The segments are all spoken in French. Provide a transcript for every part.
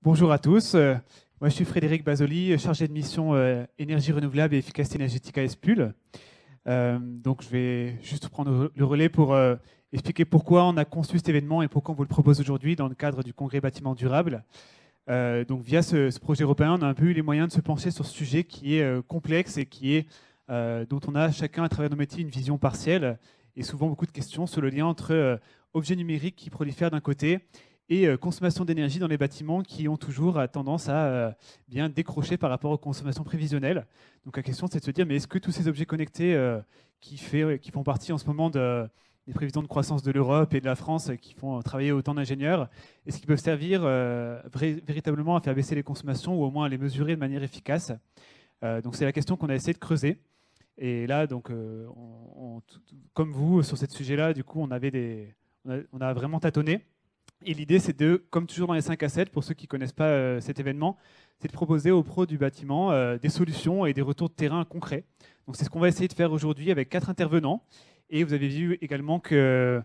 Bonjour à tous. Moi, je suis Frédéric Basoli, chargé de mission énergie renouvelable et efficacité énergétique à SPUL. Donc, je vais juste prendre le relais pour expliquer pourquoi on a conçu cet événement et pourquoi on vous le propose aujourd'hui dans le cadre du Congrès Bâtiment Durable. Donc, via ce projet européen, on a un peu eu les moyens de se pencher sur ce sujet qui est complexe et dont on a chacun à travers nos métiers une vision partielle et souvent beaucoup de questions sur le lien entre objets numériques qui prolifèrent d'un côté et consommation d'énergie dans les bâtiments qui ont toujours tendance à bien décrocher par rapport aux consommations prévisionnelles. Donc la question, c'est de se dire, mais est-ce que tous ces objets connectés qui font partie en ce moment des prévisions de croissance de l'Europe et de la France qui font travailler autant d'ingénieurs, est-ce qu'ils peuvent servir véritablement à faire baisser les consommations ou au moins à les mesurer de manière efficace? Donc c'est la question qu'on a essayé de creuser. Et là, donc, comme vous, sur ce sujet-là, du coup, on a vraiment tâtonné. Et l'idée, c'est de, comme toujours dans les 5 à 7, pour ceux qui ne connaissent pas cet événement, c'est de proposer aux pros du bâtiment des solutions et des retours de terrain concrets. Donc c'est ce qu'on va essayer de faire aujourd'hui avec 4 intervenants. Et vous avez vu également que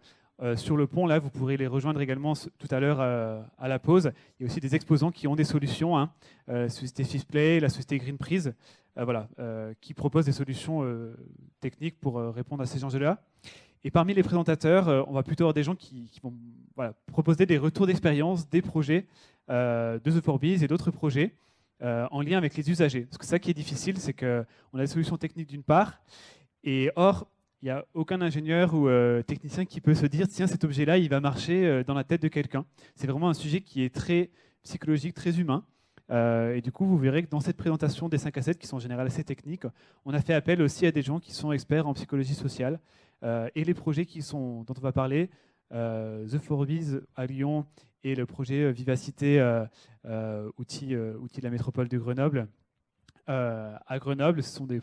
sur le pont, là, vous pourrez les rejoindre également tout à l'heure à la pause. Il y a aussi des exposants qui ont des solutions. La société Fishplay, la société Greenprise, qui proposent des solutions techniques pour répondre à ces enjeux-là. Et parmi les présentateurs, on va plutôt avoir des gens qui vont proposer des retours d'expérience des projets de The4Biz et d'autres projets en lien avec les usagers. Parce que ça qui est difficile, c'est qu'on a des solutions techniques d'une part, et or, il n'y a aucun ingénieur ou technicien qui peut se dire « tiens, cet objet-là, il va marcher dans la tête de quelqu'un ». C'est vraiment un sujet qui est très psychologique, très humain. Et du coup, vous verrez que dans cette présentation des 5 à 7, qui sont en général assez techniques, on a fait appel aussi à des gens qui sont experts en psychologie sociale. Et les projets dont on va parler, The4Biz à Lyon et le projet Vivacité, outil de la métropole de Grenoble. À Grenoble, ce sont des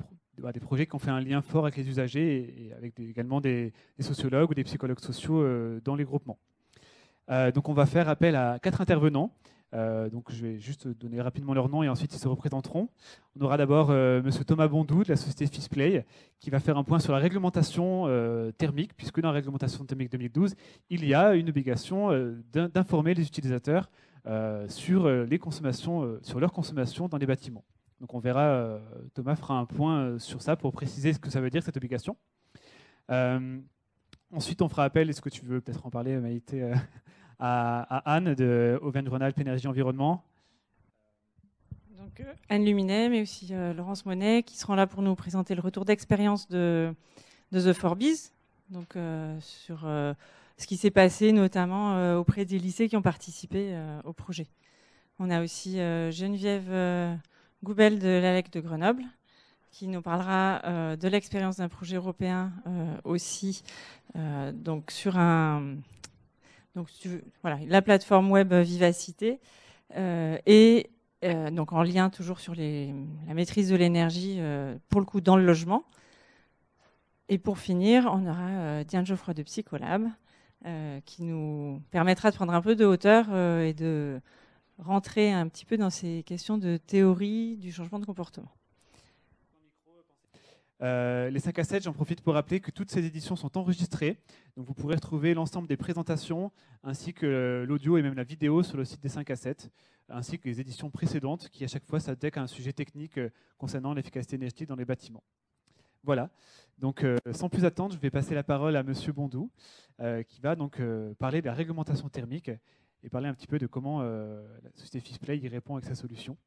projets qui ont fait un lien fort avec les usagers et avec également des sociologues ou des psychologues sociaux dans les groupements. Donc on va faire appel à 4 intervenants. Donc je vais juste donner rapidement leur nom et ensuite ils se représenteront. On aura d'abord Monsieur Thomas Bondou de la société Fishplay qui va faire un point sur la réglementation thermique, puisque dans la réglementation thermique 2012, il y a une obligation d'informer les utilisateurs sur leur consommation dans les bâtiments. Donc on verra, Thomas fera un point sur ça pour préciser ce que ça veut dire cette obligation. Ensuite on fera appel, est-ce que tu veux peut-être en parler, Maïté, à Anne de Auvergne-Rhône-Alpes Énergie Environnement. Donc, Anne Luminet, mais aussi Laurence Monet, qui seront là pour nous présenter le retour d'expérience de The4Biz, donc sur ce qui s'est passé notamment auprès des lycées qui ont participé au projet. On a aussi Geneviève Goubel de l'ALEC de Grenoble, qui nous parlera de l'expérience d'un projet européen aussi, donc sur la plateforme web Vivacité donc en lien toujours sur la maîtrise de l'énergie pour le coup dans le logement. Et pour finir, on aura Diane Geoffroy de Psycholab qui nous permettra de prendre un peu de hauteur et de rentrer un petit peu dans ces questions de théorie du changement de comportement. Les 5 à 7, j'en profite pour rappeler que toutes ces éditions sont enregistrées. Donc vous pourrez retrouver l'ensemble des présentations, ainsi que l'audio et même la vidéo sur le site des 5 à 7, ainsi que les éditions précédentes qui à chaque fois s'attaquent à un sujet technique concernant l'efficacité énergétique dans les bâtiments. Voilà, donc sans plus attendre, je vais passer la parole à Monsieur Bondou, qui va donc parler de la réglementation thermique et parler un petit peu de comment la société Fishplay y répond avec sa solution.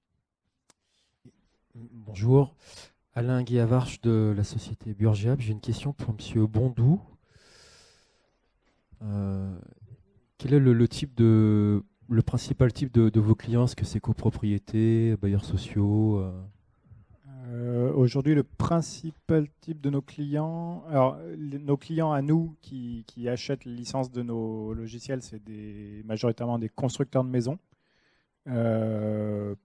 Bonjour. Alain Guyavarche de la société Burgiab. J'ai une question pour Monsieur Bondou. Quel est le principal type de vos clients? Est-ce que c'est copropriété, bailleurs sociaux Aujourd'hui, le principal type de nos clients, alors nos clients à nous qui achètent les licences de nos logiciels, c'est majoritairement des constructeurs de maisons.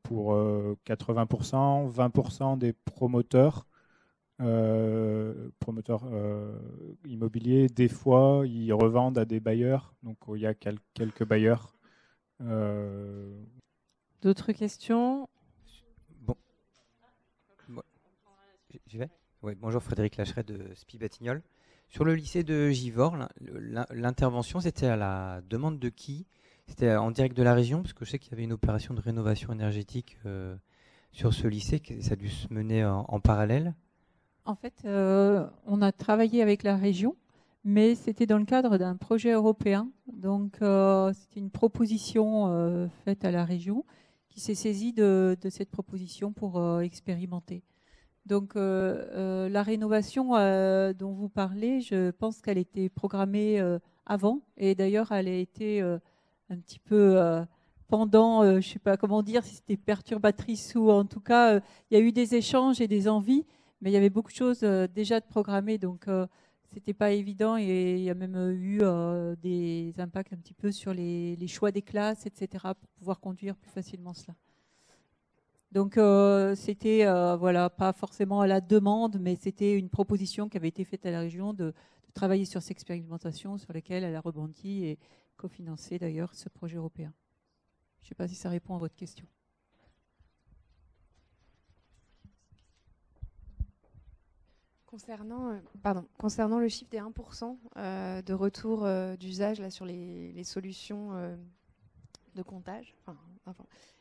Pour 80%, 20% des promoteurs immobiliers. Des fois, ils revendent à des bailleurs. Donc, il y a quelques bailleurs. D'autres questions? Bon. J'y vais. Oui, bonjour, Frédéric Lacheret de SPI Batignolles. Sur le lycée de Givors, l'intervention, c'était à la demande de qui? C'était en direct de la région, parce que je sais qu'il y avait une opération de rénovation énergétique sur ce lycée, ça a dû se mener en parallèle. En fait, on a travaillé avec la région, mais c'était dans le cadre d'un projet européen. Donc, c'était une proposition faite à la région qui s'est saisie de cette proposition pour expérimenter. Donc, la rénovation dont vous parlez, je pense qu'elle était programmée avant. Et d'ailleurs, elle a été un petit peu pendant, je ne sais pas comment dire, si c'était perturbatrice ou en tout cas, il y a eu des échanges et des envies. Mais il y avait beaucoup de choses déjà de programmées, donc c'était pas évident et il y a même eu des impacts un petit peu sur les choix des classes, etc., pour pouvoir conduire plus facilement cela. Donc c'était voilà, pas forcément à la demande, mais c'était une proposition qui avait été faite à la région de travailler sur cette expérimentation sur laquelle elle a rebondi et cofinancé d'ailleurs ce projet européen. Je ne sais pas si ça répond à votre question. Concernant le chiffre des 1% de retour d'usage là, sur les solutions de comptage,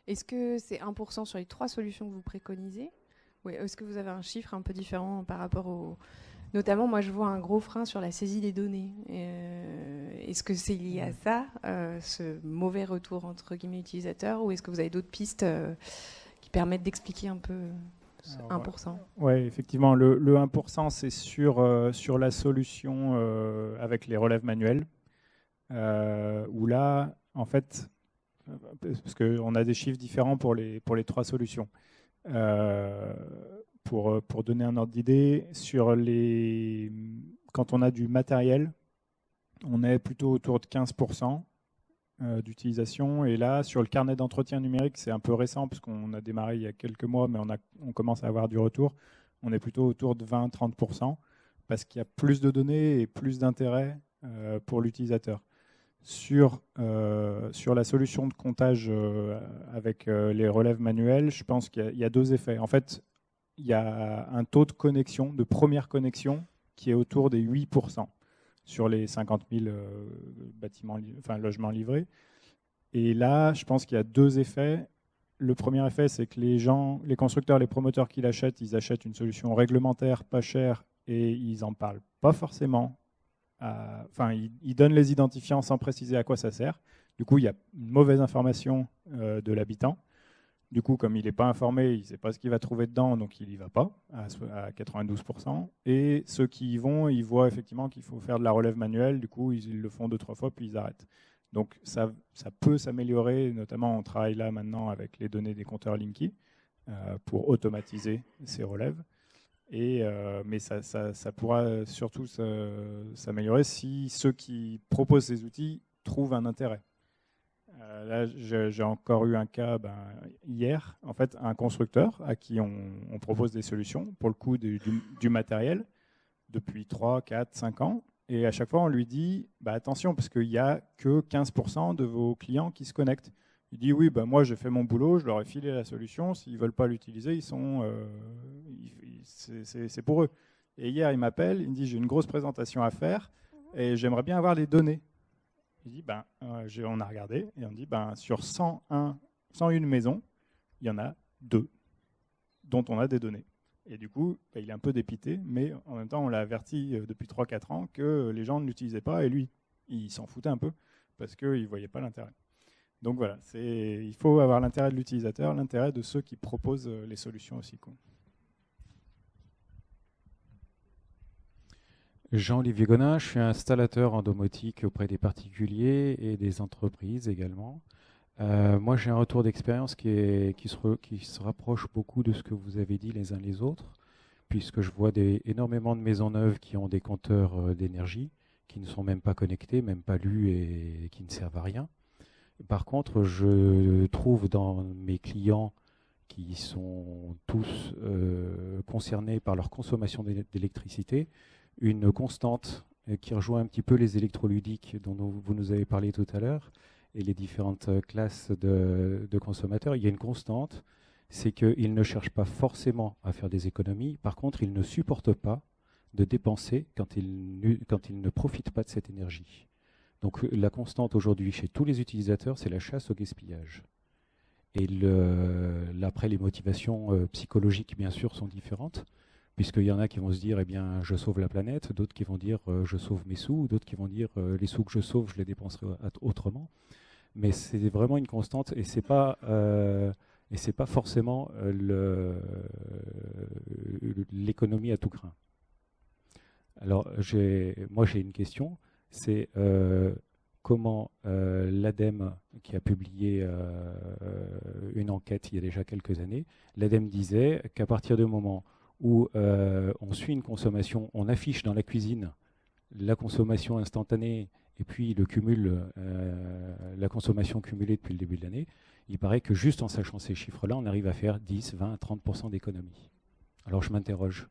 est-ce que c'est 1% sur les 3 solutions que vous préconisez, ou est-ce que vous avez un chiffre un peu différent par rapport au... Notamment, moi, je vois un gros frein sur la saisie des données. Est-ce que c'est lié à ça, ce mauvais retour entre guillemets utilisateurs, ou est-ce que vous avez d'autres pistes qui permettent d'expliquer un peu... 1%. Oui, effectivement, le 1%, c'est sur la solution avec les relèves manuels, où là, en fait, parce qu'on a des chiffres différents pour les 3 solutions. Pour donner un ordre d'idée, quand on a du matériel, on est plutôt autour de 15%. D'utilisation. Et là, sur le carnet d'entretien numérique, c'est un peu récent parce qu'on a démarré il y a quelques mois, mais on commence à avoir du retour. On est plutôt autour de 20-30% parce qu'il y a plus de données et plus d'intérêt pour l'utilisateur. Sur la solution de comptage avec les relèves manuelles, je pense qu'il y a 2 effets. En fait, il y a un taux de connexion, de première connexion, qui est autour des 8%. Sur les 50 000 logements livrés. Et là, je pense qu'il y a 2 effets. Le premier effet, c'est que les constructeurs, les promoteurs qui l'achètent, ils achètent une solution réglementaire, pas chère, et ils n'en parlent pas forcément. Ils donnent les identifiants sans préciser à quoi ça sert. Du coup, il y a une mauvaise information de l'habitant. Du coup, comme il n'est pas informé, il ne sait pas ce qu'il va trouver dedans, donc il n'y va pas à 92%. Et ceux qui y vont, ils voient effectivement qu'il faut faire de la relève manuelle. Du coup, ils le font 2-3 fois, puis ils arrêtent. Donc ça peut s'améliorer. Notamment, on travaille là maintenant avec les données des compteurs Linky pour automatiser ces relèves. Mais ça pourra surtout s'améliorer si ceux qui proposent ces outils trouvent un intérêt. Là, j'ai encore eu un cas hier, en fait, un constructeur à qui on propose des solutions, pour le coup du matériel, depuis 3, 4, 5 ans. Et à chaque fois, on lui dit attention, parce qu'il n'y a que 15% de vos clients qui se connectent. Il dit oui, moi j'ai fait mon boulot, je leur ai filé la solution, s'ils ne veulent pas l'utiliser, c'est pour eux. Et hier, il m'appelle, il me dit j'ai une grosse présentation à faire et j'aimerais bien avoir les données. Il dit, on a regardé et on dit, sur 101 maisons, il y en a 2 dont on a des données. Et du coup, il est un peu dépité, mais en même temps, on l'a averti depuis 3-4 ans que les gens ne l'utilisaient pas et lui, il s'en foutait un peu parce qu'il ne voyait pas l'intérêt. Donc voilà, il faut avoir l'intérêt de l'utilisateur, l'intérêt de ceux qui proposent les solutions aussi. Jean-Olivier Gonin, je suis installateur en domotique auprès des particuliers et des entreprises également. Moi, j'ai un retour d'expérience qui se rapproche beaucoup de ce que vous avez dit les uns les autres, puisque je vois énormément de maisons neuves qui ont des compteurs d'énergie, qui ne sont même pas connectés, même pas lus et qui ne servent à rien. Par contre, je trouve dans mes clients qui sont tous concernés par leur consommation d'électricité, une constante qui rejoint un petit peu les électroludiques dont vous nous avez parlé tout à l'heure et les différentes classes de consommateurs. Il y a une constante, c'est qu'ils ne cherchent pas forcément à faire des économies. Par contre, ils ne supportent pas de dépenser quand ils ne profitent pas de cette énergie. Donc la constante aujourd'hui chez tous les utilisateurs, c'est la chasse au gaspillage. Et là, après, les motivations psychologiques, bien sûr, sont différentes, puisqu'il y en a qui vont se dire, eh bien, je sauve la planète, d'autres qui vont dire, je sauve mes sous, d'autres qui vont dire, les sous que je sauve, je les dépenserai autrement. Mais c'est vraiment une constante, et c'est pas forcément l'économie à tout crin. Alors, moi, j'ai une question, c'est comment l'ADEME, qui a publié une enquête il y a déjà quelques années, l'ADEME disait qu'à partir du moment où on suit une consommation, on affiche dans la cuisine la consommation instantanée et puis le cumul, la consommation cumulée depuis le début de l'année, il paraît que juste en sachant ces chiffres-là, on arrive à faire 10, 20, 30% d'économie. Alors je m'interroge.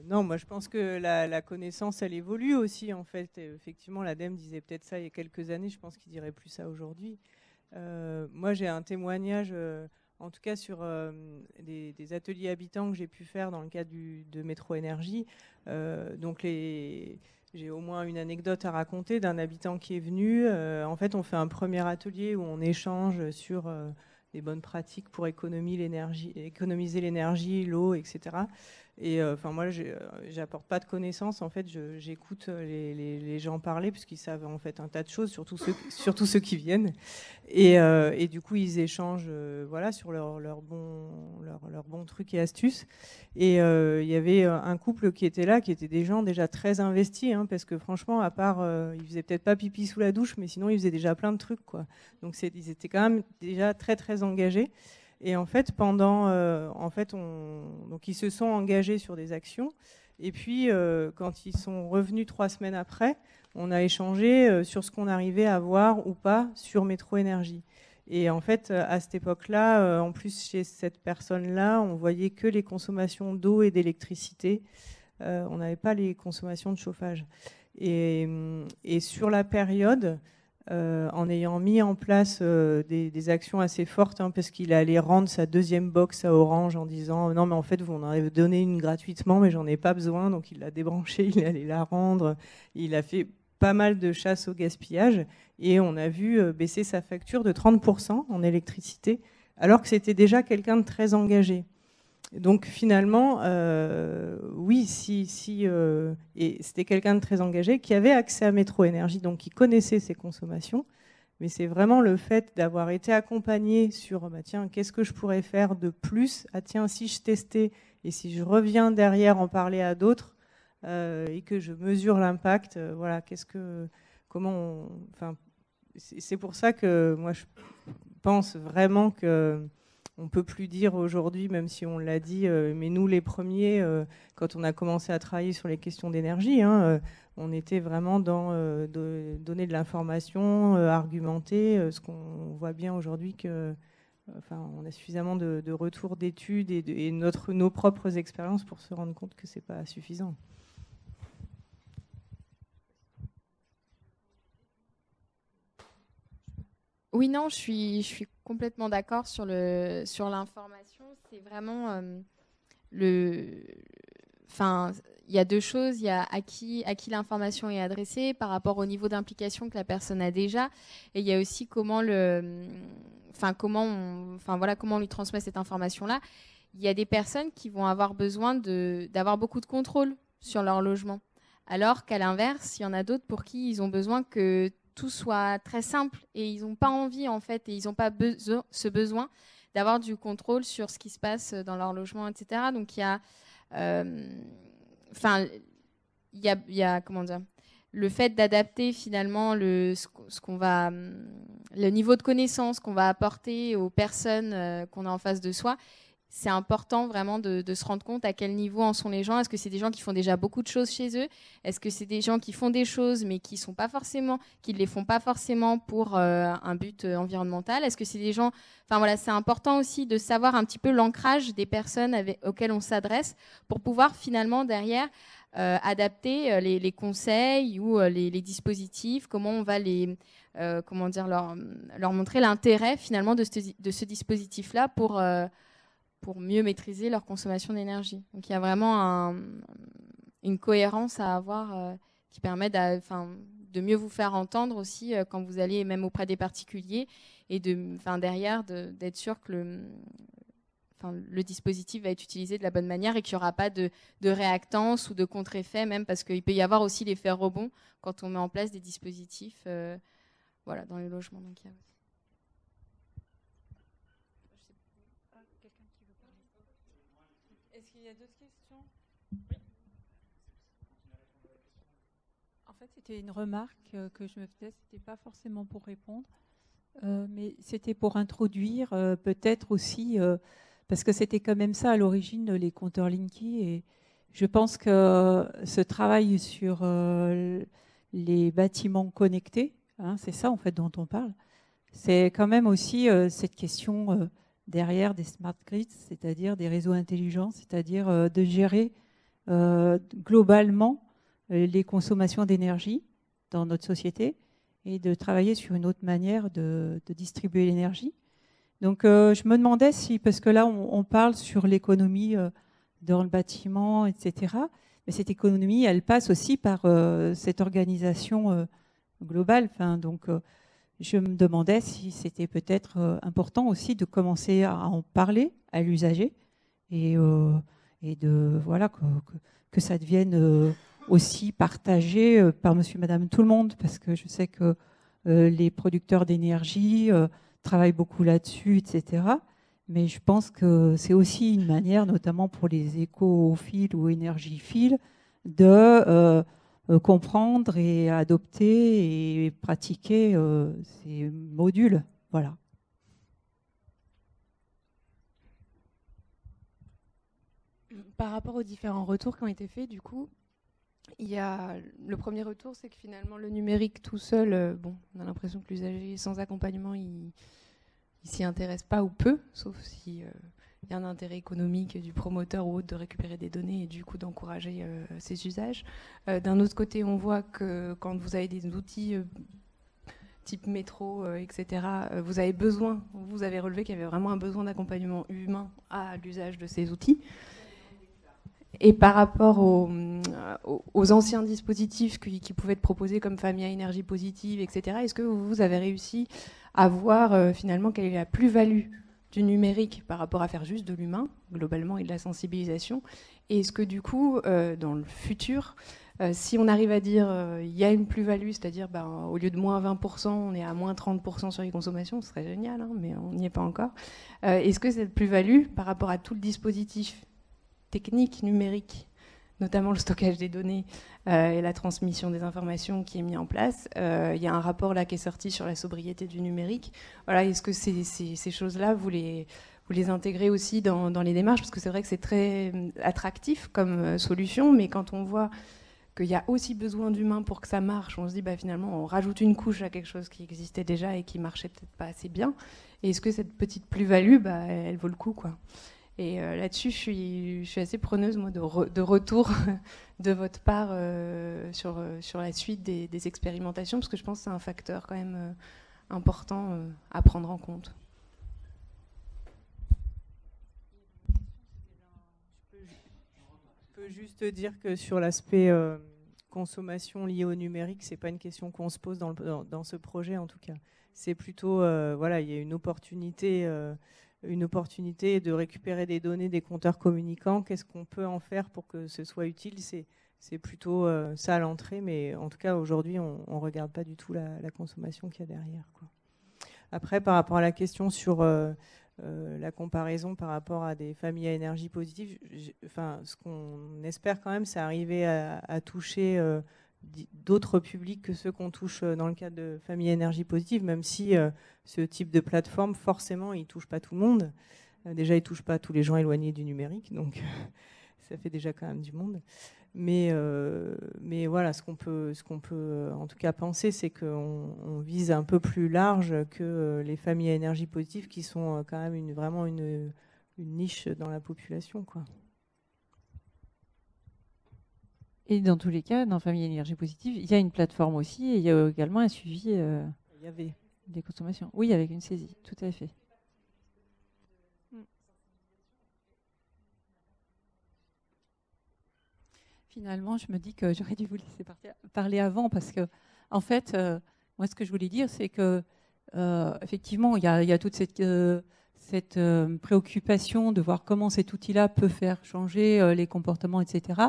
Non, moi je pense que la connaissance, elle évolue aussi en fait. Effectivement, l'ADEME disait peut-être ça il y a quelques années, je pense qu'il dirait plus ça aujourd'hui. Moi j'ai un témoignage, en tout cas sur des ateliers habitants que j'ai pu faire dans le cadre de Métro Énergie. Donc j'ai au moins une anecdote à raconter d'un habitant qui est venu. En fait, on fait un premier atelier où on échange sur des bonnes pratiques pour économiser l'énergie, l'eau, etc. Et enfin moi, j'apporte pas de connaissances. En fait, j'écoute les gens parler puisqu'ils savent en fait un tas de choses, surtout ceux qui viennent. Et du coup, ils échangent, voilà, sur leurs bons trucs et astuces. Et il y avait un couple qui était là, qui étaient des gens déjà très investis, hein, parce que franchement, à part, ils faisaient peut-être pas pipi sous la douche, mais sinon ils faisaient déjà plein de trucs, quoi. Donc ils étaient quand même déjà très très engagés. Et en fait, donc ils se sont engagés sur des actions. Et puis, quand ils sont revenus 3 semaines après, on a échangé sur ce qu'on arrivait à voir ou pas sur Métro Énergie. Et en fait, à cette époque-là, en plus chez cette personne-là, on voyait que les consommations d'eau et d'électricité. On n'avait pas les consommations de chauffage. Et sur la période, en ayant mis en place des actions assez fortes, hein, parce qu'il allait rendre sa deuxième box à Orange en disant non mais en fait vous en avez donné une gratuitement mais j'en ai pas besoin, donc il l'a débranchée, il allait la rendre. Il a fait pas mal de chasse au gaspillage et on a vu baisser sa facture de 30% en électricité alors que c'était déjà quelqu'un de très engagé. Donc finalement, oui, et c'était quelqu'un de très engagé qui avait accès à Métro Énergie, donc qui connaissait ses consommations. Mais c'est vraiment le fait d'avoir été accompagné sur, bah, tiens, qu'est-ce que je pourrais faire de plus ? Ah tiens, si je testais et si je reviens derrière en parler à d'autres et que je mesure l'impact, voilà, c'est pour ça que moi je pense vraiment que on ne peut plus dire aujourd'hui, même si on l'a dit, mais nous les premiers, quand on a commencé à travailler sur les questions d'énergie, hein, on était vraiment dans donner de l'information, argumenter, ce qu'on voit bien aujourd'hui que, on a suffisamment de retours d'études et nos propres expériences pour se rendre compte que c'est pas suffisant. Oui, non, je suis complètement d'accord sur l'information. C'est vraiment il y a deux choses. Il y a à qui l'information est adressée par rapport au niveau d'implication que la personne a déjà, et il y a aussi comment on lui transmet cette information-là. Il y a des personnes qui vont avoir besoin d'avoir beaucoup de contrôle sur leur logement, alors qu'à l'inverse, il y en a d'autres pour qui ils ont besoin que tout soit très simple et ils n'ont pas envie en fait et ils n'ont pas ce besoin d'avoir du contrôle sur ce qui se passe dans leur logement, etc. Donc il y a comment dire, le fait d'adapter finalement le niveau de connaissance qu'on va apporter aux personnes qu'on a en face de soi. C'est important vraiment de se rendre compte à quel niveau en sont les gens. Est-ce que c'est des gens qui font déjà beaucoup de choses chez eux ? Est-ce que c'est des gens qui font des choses mais qui ne les font pas forcément pour un but environnemental ? Est-ce que c'est des gens... Enfin voilà, c'est important aussi de savoir un petit peu l'ancrage des personnes auxquelles on s'adresse pour pouvoir finalement derrière adapter les conseils ou les dispositifs, comment on va leur montrer l'intérêt finalement de ce dispositif-là pour pour mieux maîtriser leur consommation d'énergie. Donc il y a vraiment une cohérence à avoir qui permet de mieux vous faire entendre aussi quand vous allez même auprès des particuliers et derrière d'être sûr que le dispositif va être utilisé de la bonne manière et qu'il n'y aura pas de réactance ou de contre-effet, même parce qu'il peut y avoir aussi l'effet rebond quand on met en place des dispositifs dans les logements. Donc, il y a aussi. Est-ce qu'il y a d'autres questions? En fait, c'était une remarque que je me faisais, c'était pas forcément pour répondre, mais c'était pour introduire peut-être aussi, parce que c'était quand même ça à l'origine, les compteurs Linky, et je pense que ce travail sur les bâtiments connectés, hein, c'est ça en fait dont on parle, c'est quand même aussi cette question derrière des smart grids, c'est-à-dire des réseaux intelligents, c'est-à-dire de gérer globalement les consommations d'énergie dans notre société et de travailler sur une autre manière de distribuer l'énergie. Donc je me demandais si, parce que là on parle sur l'économie dans le bâtiment, etc. Mais cette économie, elle passe aussi par cette organisation globale. Donc je me demandais si c'était peut-être important aussi de commencer à en parler à l'usager et de voilà que ça devienne aussi partagé par monsieur, madame, tout le monde, parce que je sais que les producteurs d'énergie travaillent beaucoup là-dessus, etc. Mais je pense que c'est aussi une manière, notamment pour les écophiles ou énergiphiles, de comprendre et adopter et pratiquer ces modules. Voilà. Par rapport aux différents retours qui ont été faits, du coup, il y a le premier retour, c'est que finalement le numérique tout seul, on a l'impression que l'usager sans accompagnement, il s'y intéresse pas ou peu, sauf si il y a un intérêt économique du promoteur ou autre de récupérer des données et du coup d'encourager ces usages. D'un autre côté, on voit que quand vous avez des outils type métro, etc., vous avez relevé qu'il y avait vraiment un besoin d'accompagnement humain à l'usage de ces outils. Et par rapport aux anciens dispositifs qui pouvaient être proposés comme famille à énergie positive, etc., est-ce que vous avez réussi à voir finalement quelle est la plus-value du numérique par rapport à faire juste de l'humain, globalement, et de la sensibilisation? Et est-ce que du coup, dans le futur, si on arrive à dire il y a une plus-value, c'est-à-dire au lieu de moins 20%, on est à moins 30% sur les consommations, ce serait génial, hein, mais on n'y est pas encore. Est-ce que cette plus-value, par rapport à tout le dispositif technique numérique, notamment le stockage des données et la transmission des informations qui est mis en place. Il y a un rapport là qui est sorti sur la sobriété du numérique. Voilà, est-ce que ces choses-là, vous les intégrez aussi dans les démarches? Parce que c'est vrai que c'est très attractif comme solution, mais quand on voit qu'il y a aussi besoin d'humains pour que ça marche, on se dit finalement on rajoute une couche à quelque chose qui existait déjà et qui marchait peut-être pas assez bien. Et est-ce que cette petite plus-value, elle vaut le coup, quoi? Et là-dessus, je suis assez preneuse, moi, de retour de votre part sur la suite des expérimentations, parce que je pense que c'est un facteur quand même important à prendre en compte. Je peux juste dire que sur l'aspect consommation liée au numérique, c'est pas une question qu'on se pose dans ce projet, en tout cas. C'est plutôt, voilà, il y a une opportunité de récupérer des données des compteurs communicants. Qu'est-ce qu'on peut en faire pour que ce soit utile? C'est plutôt ça à l'entrée, mais en tout cas, aujourd'hui, on ne regarde pas du tout la consommation qu'il y a derrière, quoi. Après, par rapport à la question sur la comparaison par rapport à des familles à énergie positive, ce qu'on espère quand même, c'est arriver à toucher d'autres publics que ceux qu'on touche dans le cadre de familles à énergie positive, même si ce type de plateforme, forcément, il ne touche pas tout le monde. Déjà, il ne touche pas tous les gens éloignés du numérique, donc ça fait déjà quand même du monde. Mais voilà, ce qu'on peut en tout cas penser, c'est qu'on vise un peu plus large que les familles à énergie positive, qui sont quand même vraiment une niche dans la population, quoi. Et dans tous les cas, dans Famille Énergie Positive, il y a une plateforme aussi et il y a également un suivi des consommations. Oui, avec une saisie, tout à fait. Finalement, je me dis que j'aurais dû vous laisser parler avant parce que, en fait, moi, ce que je voulais dire, c'est que, effectivement, il y a toute cette préoccupation de voir comment cet outil-là peut faire changer les comportements, etc.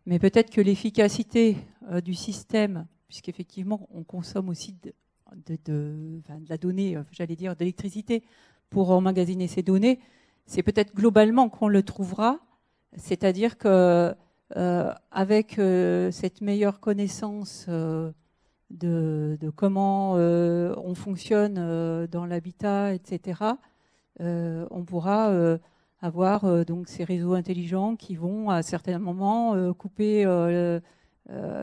Mais peut-être que l'efficacité du système, puisqu'effectivement, on consomme aussi de la donnée, j'allais dire, d'électricité pour emmagasiner ces données, c'est peut-être globalement qu'on le trouvera. C'est-à-dire que avec cette meilleure connaissance de comment on fonctionne dans l'habitat, etc., on pourra avoir donc ces réseaux intelligents qui vont à certains moments couper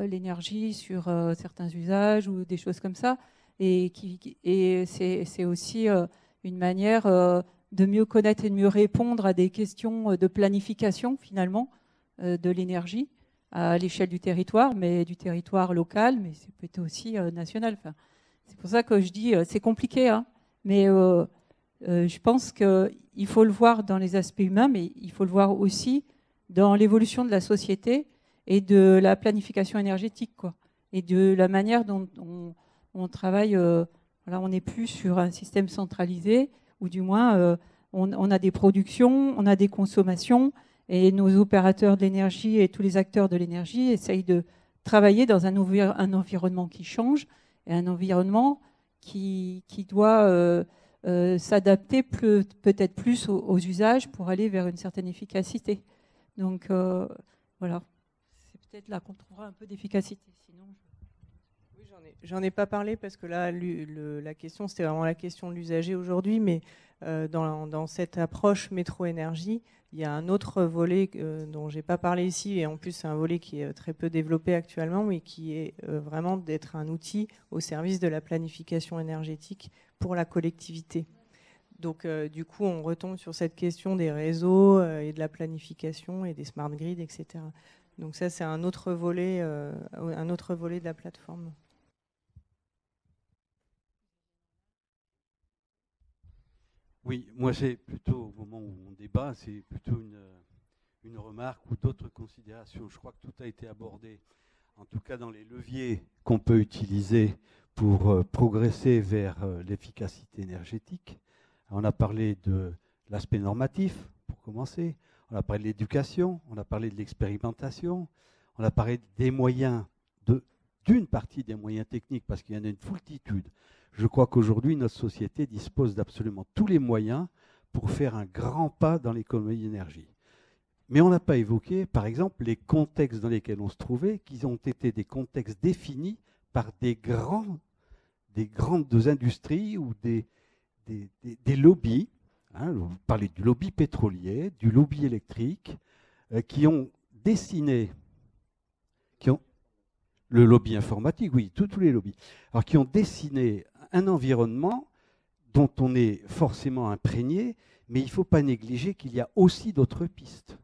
l'énergie sur certains usages ou des choses comme ça. Et c'est aussi une manière de mieux connaître et de mieux répondre à des questions de planification, finalement, de l'énergie à l'échelle du territoire, mais du territoire local, mais c'est peut-être aussi national. Enfin, c'est pour ça que je dis, c'est compliqué, hein, mais je pense qu'il faut le voir dans les aspects humains, mais il faut le voir aussi dans l'évolution de la société et de la planification énergétique, quoi, et de la manière dont on travaille. Voilà, on n'est plus sur un système centralisé, ou du moins on a des productions, on a des consommations, et nos opérateurs de l'énergie et tous les acteurs de l'énergie essayent de travailler dans un environnement qui change, et un environnement qui doit s'adapter peut-être plus aux usages pour aller vers une certaine efficacité. Donc voilà, c'est peut-être là qu'on trouvera un peu d'efficacité. Sinon, j'en ai pas parlé parce que là, la question, c'était vraiment la question de l'usager aujourd'hui, mais dans cette approche métro-énergie, il y a un autre volet dont j'ai pas parlé ici, et en plus c'est un volet qui est très peu développé actuellement, mais qui est vraiment d'être un outil au service de la planification énergétique pour la collectivité. Donc du coup, on retombe sur cette question des réseaux et de la planification et des smart grids, etc. Donc ça, c'est un autre volet de la plateforme. Oui, moi c'est plutôt, au moment où on débat, c'est plutôt une remarque ou d'autres considérations. Je crois que tout a été abordé, en tout cas dans les leviers qu'on peut utiliser pour progresser vers l'efficacité énergétique. On a parlé de l'aspect normatif, pour commencer. On a parlé de l'éducation, on a parlé de l'expérimentation, on a parlé des moyens, d'une partie des moyens techniques, parce qu'il y en a une foultitude. Je crois qu'aujourd'hui, notre société dispose d'absolument tous les moyens pour faire un grand pas dans l'économie d'énergie. Mais on n'a pas évoqué, par exemple, les contextes dans lesquels on se trouvait, qui ont été des contextes définis par des grandes industries ou des lobbies. Hein, vous parlez du lobby pétrolier, du lobby électrique, qui ont dessiné, le lobby informatique, oui, tous les lobbies, alors qui ont dessiné un environnement dont on est forcément imprégné, mais il ne faut pas négliger qu'il y a aussi d'autres pistes.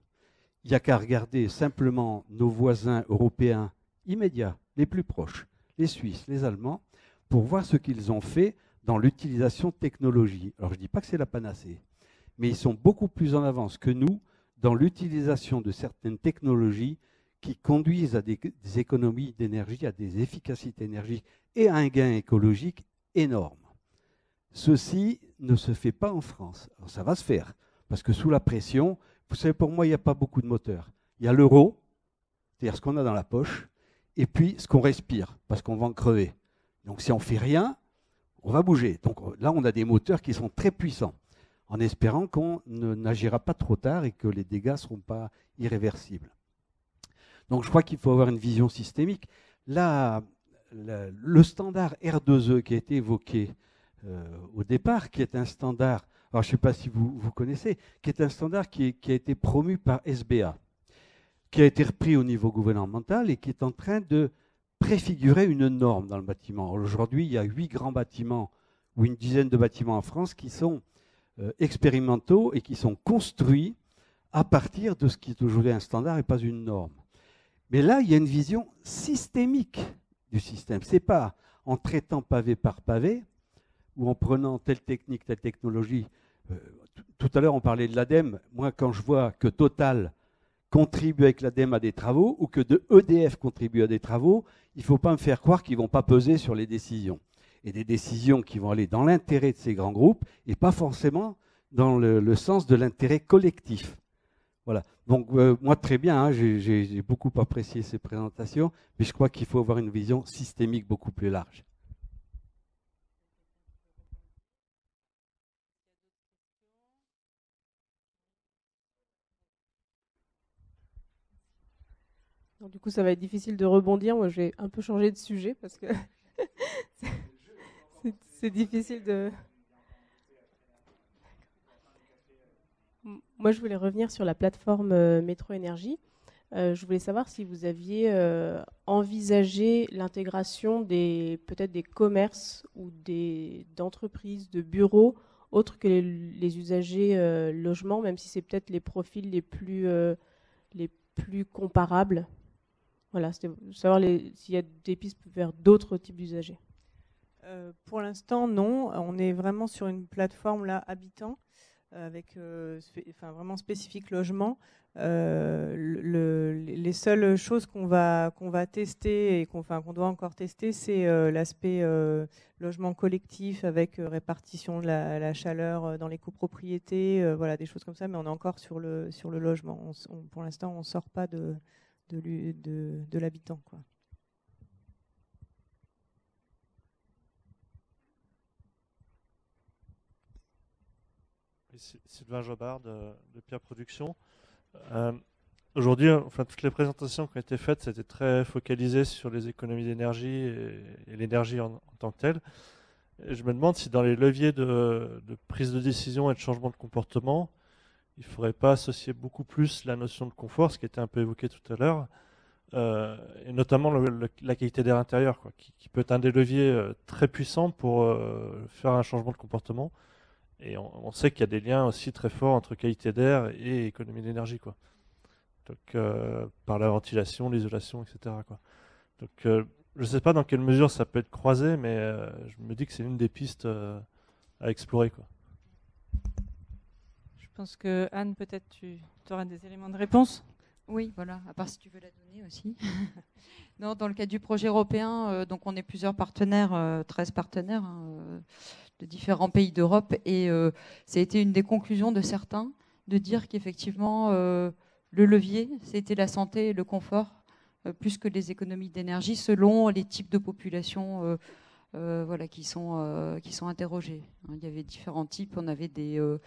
Il n'y a qu'à regarder simplement nos voisins européens immédiats, les plus proches, les Suisses, les Allemands, pour voir ce qu'ils ont fait dans l'utilisation de technologies. Alors je ne dis pas que c'est la panacée, mais ils sont beaucoup plus en avance que nous dans l'utilisation de certaines technologies qui conduisent à des économies d'énergie, à des efficacités énergiques et à un gain écologique énorme. Ceci ne se fait pas en France. Alors ça va se faire, parce que sous la pression, vous savez, pour moi, il n'y a pas beaucoup de moteurs. Il y a l'euro, c'est-à-dire ce qu'on a dans la poche, et puis ce qu'on respire, parce qu'on va en crever. Donc si on ne fait rien, on va bouger. Donc là, on a des moteurs qui sont très puissants, en espérant qu'on n'agira pas trop tard et que les dégâts ne seront pas irréversibles. Donc je crois qu'il faut avoir une vision systémique. Là, le standard R2E qui a été évoqué au départ, qui est un standard, alors je ne sais pas si vous connaissez, qui est un standard qui a été promu par SBA, qui a été repris au niveau gouvernemental et qui est en train de préfigurer une norme dans le bâtiment. Aujourd'hui, il y a 8 grands bâtiments ou une dizaine de bâtiments en France qui sont expérimentaux et qui sont construits à partir de ce qui est aujourd'hui un standard et pas une norme. Mais là, il y a une vision systémique du système. Ce n'est pas en traitant pavé par pavé ou en prenant telle technique, telle technologie. Tout à l'heure, on parlait de l'ADEME. Moi, quand je vois que Total, contribue avec l'ADEME à des travaux ou que EDF contribue à des travaux, il ne faut pas me faire croire qu'ils ne vont pas peser sur les décisions. Et des décisions qui vont aller dans l'intérêt de ces grands groupes et pas forcément dans le sens de l'intérêt collectif. Voilà. Donc moi, très bien, hein, j'ai beaucoup apprécié ces présentations, mais je crois qu'il faut avoir une vision systémique beaucoup plus large. Donc, du coup, ça va être difficile de rebondir. Moi, je vais un peu changer de sujet parce que c'est difficile de... Moi, je voulais revenir sur la plateforme Métro Énergie. Je voulais savoir si vous aviez envisagé l'intégration peut-être des commerces ou d'entreprises, de bureaux, autres que les usagers logements, même si c'est peut-être les profils les plus comparables. Voilà, c'était savoir s'il y a des pistes vers d'autres types d'usagers. Pour l'instant, non. On est vraiment sur une plateforme là, habitant, avec vraiment spécifique logement. Les seules choses qu'on va tester et qu'on doit encore tester, c'est l'aspect logement collectif avec répartition de la chaleur dans les copropriétés, voilà, des choses comme ça, mais on est encore sur le logement. Pour l'instant, on ne sort pas de l'habitant, quoi. Sylvain Jobard de Pierre Production. Aujourd'hui, enfin, toutes les présentations qui ont été faites, c'était très focalisé sur les économies d'énergie et l'énergie en tant que telle. Et je me demande si dans les leviers de prise de décision et de changement de comportement, il ne faudrait pas associer beaucoup plus la notion de confort, ce qui était un peu évoqué tout à l'heure, et notamment la qualité d'air intérieur, quoi, qui peut être un des leviers très puissants pour faire un changement de comportement. Et on sait qu'il y a des liens aussi très forts entre qualité d'air et économie d'énergie, quoi. Donc, par la ventilation, l'isolation, etc., quoi. Donc, je ne sais pas dans quelle mesure ça peut être croisé, mais je me dis que c'est une des pistes à explorer, quoi. Je pense que Anne, peut-être tu auras des éléments de réponse. Oui, voilà, à part si tu veux la donner aussi. Non, dans le cadre du projet européen, donc on est plusieurs partenaires, 13 partenaires de différents pays d'Europe, et ça a été une des conclusions de certains de dire qu'effectivement le levier, c'était la santé et le confort, plus que les économies d'énergie, selon les types de populations voilà, qui sont interrogés. Il y avait différents types, on avait des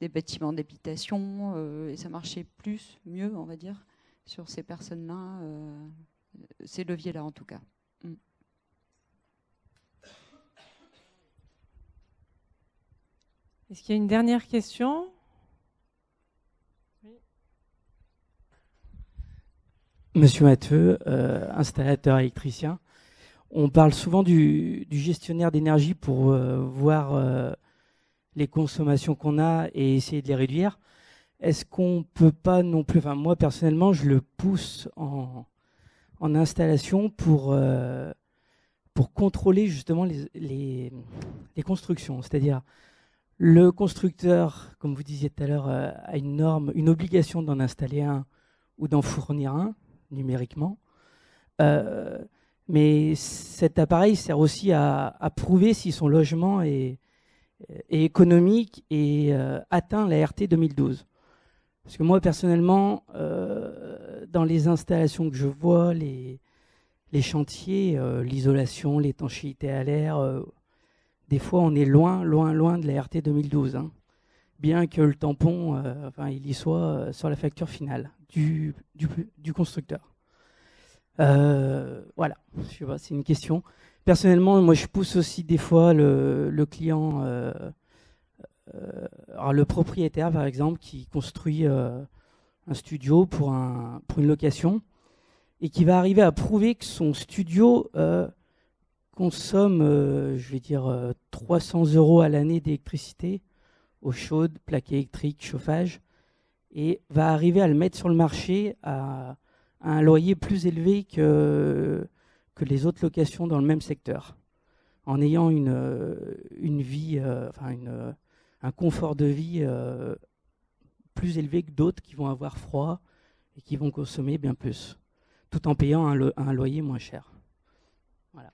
bâtiments d'habitation, et ça marchait mieux, on va dire, sur ces personnes-là, ces leviers-là en tout cas. Est-ce qu'il y a une dernière question? Oui. Monsieur Matteux, installateur électricien. On parle souvent du gestionnaire d'énergie pour voir les consommations qu'on a et essayer de les réduire. Est-ce qu'on ne peut pas non plus, enfin moi personnellement, je le pousse en installation pour contrôler justement les constructions. C'est-à-dire, le constructeur, comme vous disiez tout à l'heure, a une norme, une obligation d'en installer un ou d'en fournir un numériquement. Mais cet appareil sert aussi à prouver si son logement est économique et atteint la RT 2012. Parce que moi, personnellement, dans les installations que je vois, les chantiers, l'isolation, l'étanchéité à l'air, des fois, on est loin de la RT 2012. Hein. Bien que le tampon, il y soit sur la facture finale du constructeur. Voilà, je sais pas, c'est une question. Personnellement, moi, je pousse aussi des fois le client, alors le propriétaire, par exemple, qui construit un studio pour une location et qui va arriver à prouver que son studio consomme, je vais dire, 300 € à l'année d'électricité, eau chaude, plaque électrique, chauffage, et va arriver à le mettre sur le marché à un loyer plus élevé que les autres locations dans le même secteur, en ayant une vie, un confort de vie plus élevé que d'autres qui vont avoir froid et et qui vont consommer bien plus, tout en payant un loyer moins cher. Voilà.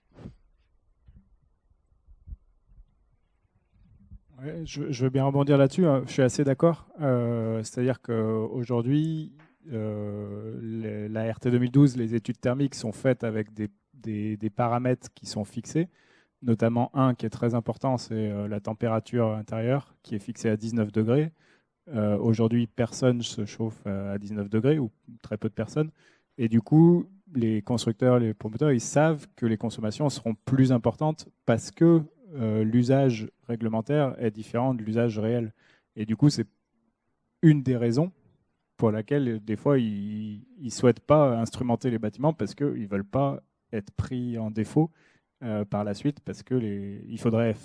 Ouais, je veux bien rebondir là-dessus, hein. Je suis assez d'accord. C'est-à-dire qu'aujourd'hui, la RT 2012, les études thermiques sont faites avec des paramètres qui sont fixés, notamment un qui est très important, c'est la température intérieure qui est fixée à 19 degrés. Aujourd'hui, personne ne se chauffe à 19 degrés, ou très peu de personnes. Et du coup, les constructeurs, les promoteurs, ils savent que les consommations seront plus importantes parce que l'usage réglementaire est différent de l'usage réel. Et du coup, c'est une des raisons pour laquelle, des fois, ils ne souhaitent pas instrumenter les bâtiments parce qu'ils ne veulent pas être pris en défaut par la suite, parce que il faudrait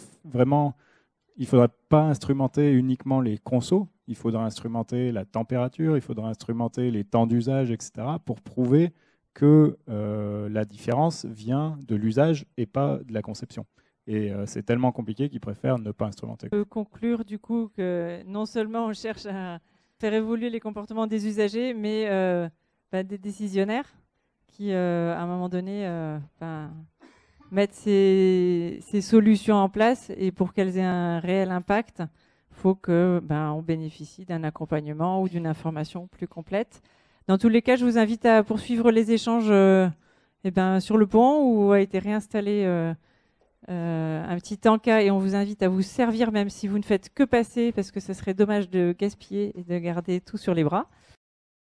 pas instrumenter uniquement les consos, il faudrait instrumenter la température, il faudrait instrumenter les temps d'usage, etc., pour prouver que la différence vient de l'usage et pas de la conception. Et c'est tellement compliqué qu'ils préfèrent ne pas instrumenter. On peut conclure du coup que non seulement on cherche à faire évoluer les comportements des usagers, mais des décisionnaires qui, à un moment donné, mettre ces solutions en place, et pour qu'elles aient un réel impact, il faut qu'on bénéficie d'un accompagnement ou d'une information plus complète. Dans tous les cas, je vous invite à poursuivre les échanges sur le pont, où a été réinstallé un petit tanka, et on vous invite à vous servir même si vous ne faites que passer, parce que ce serait dommage de gaspiller et de garder tout sur les bras.